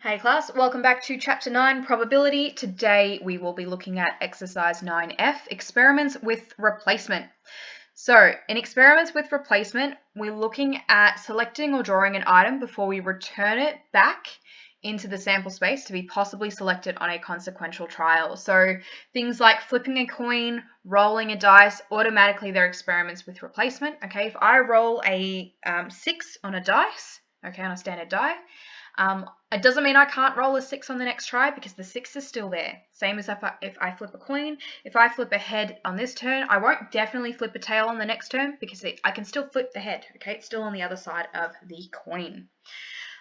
Hey class, welcome back to Chapter 9, Probability. Today we will be looking at Exercise 9F, Experiments with Replacement. So, in Experiments with Replacement, we're looking at selecting or drawing an item before we return it back into the sample space to be possibly selected on a consequential trial. So, things like flipping a coin, rolling a dice, automatically they're experiments with replacement. Okay, if I roll a 6 on a dice, okay, on a standard die, it doesn't mean I can't roll a 6 on the next try because the 6 is still there. Same as if I flip a coin. If I flip a head on this turn, I won't definitely flip a tail on the next turn because I can still flip the head. Okay, it's still on the other side of the coin.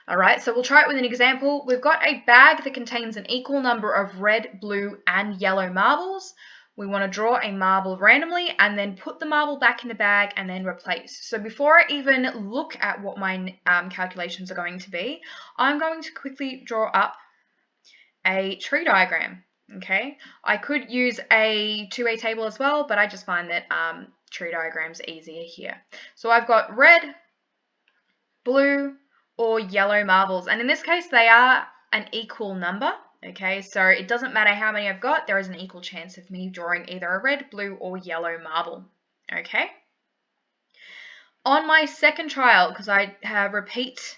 All right, so we'll try it with an example. We've got a bag that contains an equal number of red, blue, and yellow marbles. We want to draw a marble randomly and then put the marble back in the bag and then replace. So before I even look at what my calculations are going to be, I'm going to quickly draw up a tree diagram. Okay, I could use a two-way table as well, but I just find that tree diagrams are easier here. So I've got red, blue, or yellow marbles, and in this case they are an equal number. Okay, so it doesn't matter how many I've got, there is an equal chance of me drawing either a red, blue, or yellow marble. Okay. On my second trial, because I have repeat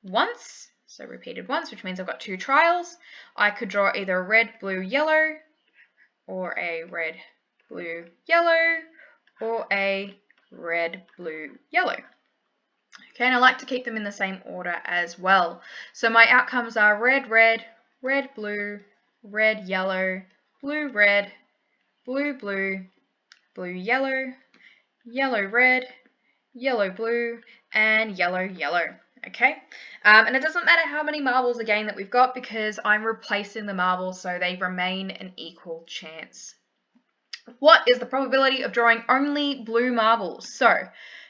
once, so repeated once, which means I've got two trials, I could draw either a red, blue, yellow, or a red, blue, yellow, or a red, blue, yellow. Okay, and I like to keep them in the same order as well. So my outcomes are red, red, red, blue, red, yellow, blue, red, blue, blue, blue, yellow, yellow, red, yellow, blue, and yellow, yellow. Okay, and it doesn't matter how many marbles again that we've got because I'm replacing the marbles so they remain an equal chance. What is the probability of drawing only blue marbles? So,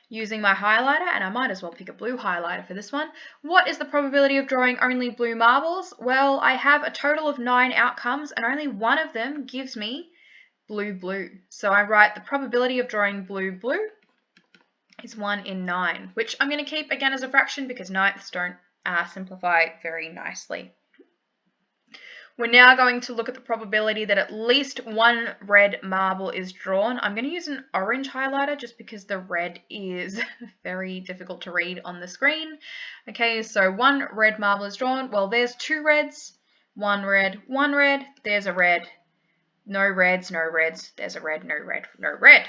using my highlighter, and I might as well pick a blue highlighter for this one. What is the probability of drawing only blue marbles? Well, I have a total of 9 outcomes and only one of them gives me blue, blue. So I write the probability of drawing blue, blue is 1 in 9, which I'm going to keep again as a fraction because ninths don't simplify very nicely. We're now going to look at the probability that at least one red marble is drawn. I'm going to use an orange highlighter just because the red is very difficult to read on the screen. Okay, so one red marble is drawn. Well, there's two reds, one red, there's a red, no reds, no reds, there's a red, no red, no red.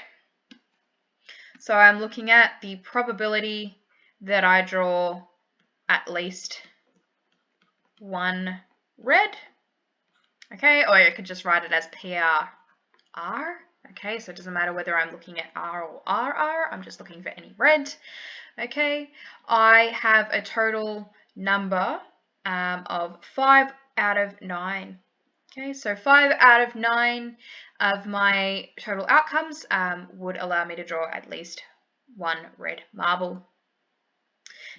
So I'm looking at the probability that I draw at least one red. Okay, or I could just write it as PRR. Okay, so it doesn't matter whether I'm looking at R or RR, I'm just looking for any red. Okay, I have a total number of 5 out of 9. Okay, so 5 out of 9 of my total outcomes would allow me to draw at least one red marble.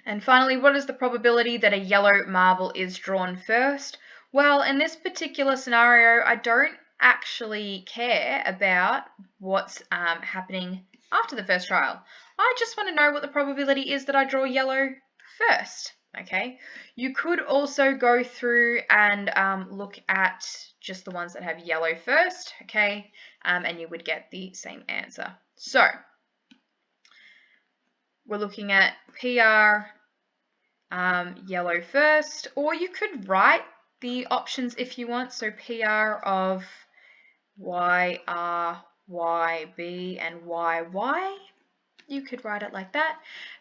And finally, what is the probability that a yellow marble is drawn first? Well, in this particular scenario, I don't actually care about what's happening after the first trial. I just want to know what the probability is that I draw yellow first. Okay, you could also go through and look at just the ones that have yellow first, okay, and you would get the same answer. So, we're looking at PR yellow first, or you could write the options if you want. So PR of YR, YB, and YY. You could write it like that.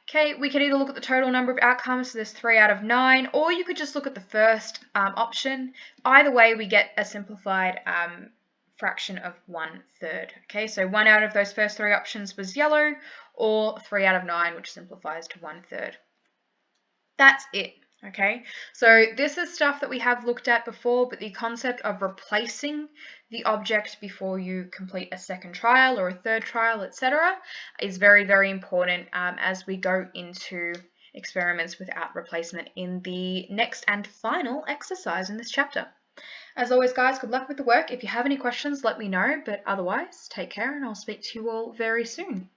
Okay, we could either look at the total number of outcomes, so there's 3 out of 9, or you could just look at the first option. Either way, we get a simplified fraction of 1/3. Okay, so 1 out of those first 3 options was yellow, or 3 out of 9, which simplifies to 1/3. That's it. Okay, so this is stuff that we have looked at before, but the concept of replacing the object before you complete a second trial or a third trial, etc., is very, very important as we go into experiments without replacement in the next and final exercise in this chapter. As always, guys, good luck with the work. If you have any questions, let me know, but otherwise, take care and I'll speak to you all very soon.